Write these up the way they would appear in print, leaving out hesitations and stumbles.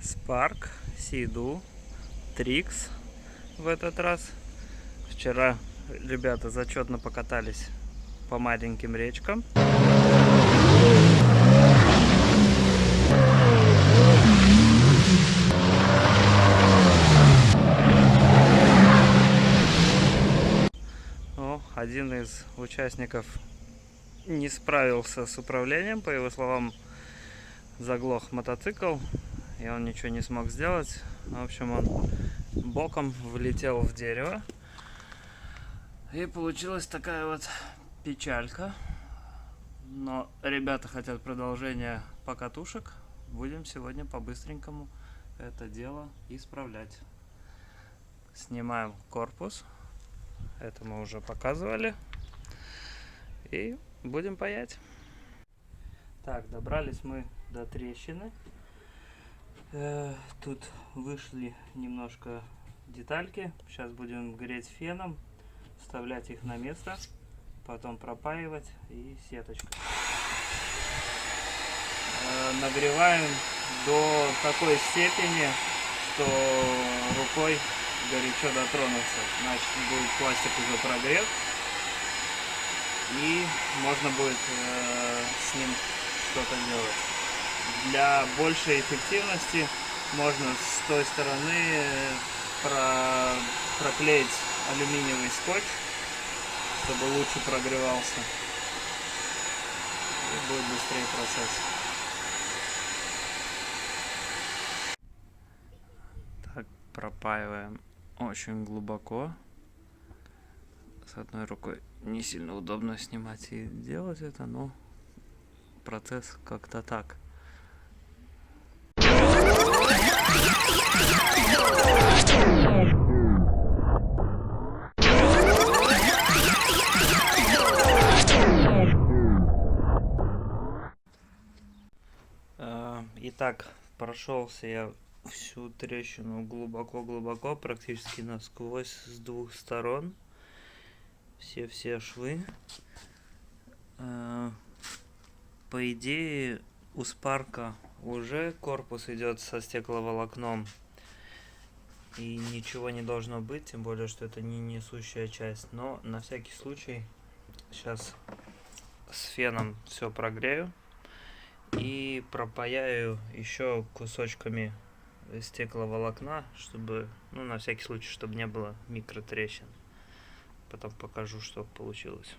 Spark, Sea-Doo, Trix в этот раз. Вчера ребята зачетно покатались по маленьким речкам. Один из участников не справился с управлением, по его словам, заглох мотоцикл, и он ничего не смог сделать. В общем, он боком влетел в дерево, и получилась такая вот печалька. Но ребята хотят продолжения покатушек. Будем сегодня по-быстренькому это дело исправлять. Снимаем корпус. Это мы уже показывали. И будем паять. Так, добрались мы до трещины. Тут вышли немножко детальки. Сейчас будем греть феном, вставлять их на место, потом пропаивать и сеточкой. Нагреваем до такой степени, что рукой горячо дотронуться. Значит, будет пластик уже прогрет, и можно будет с ним что-то делать. Для большей эффективности можно с той стороны проклеить алюминиевый скотч, чтобы лучше прогревался, и будет быстрее процесс. Так, пропаиваем очень глубоко. С одной рукой не сильно удобно снимать и делать это, но процесс как-то так. Итак, прошелся я всю трещину глубоко-глубоко, практически насквозь с двух сторон. Все швы. По идее, у Спарка уже корпус идет со стекловолокном, и ничего не должно быть, тем более, что это не несущая часть. Но на всякий случай сейчас с феном все прогрею и пропаяю еще кусочками стекловолокна, чтобы, ну, на всякий случай, чтобы не было микротрещин. Потом покажу, что получилось.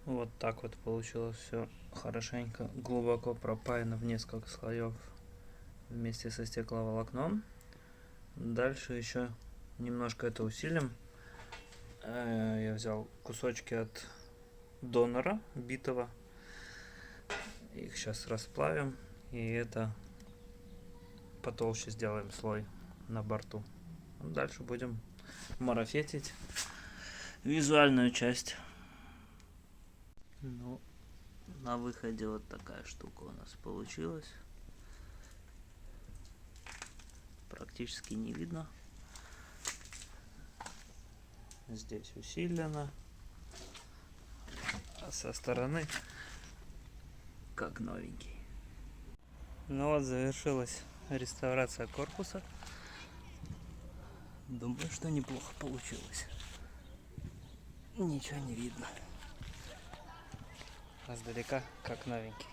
Вот так вот получилось все хорошенько, глубоко пропаяно в несколько слоев вместе со стекловолокном. Дальше еще немножко это усилим. Я взял кусочки от донора битого. Их сейчас расплавим, и это потолще сделаем слой на борту. Дальше будем марафетить визуальную часть. Ну, на выходе вот такая штука у нас получилась. Практически не видно. Здесь усилено, а со стороны как новенький. Ну вот, завершилась реставрация корпуса. Думаю, что неплохо получилось. Ничего не видно. А сдалека как новенький.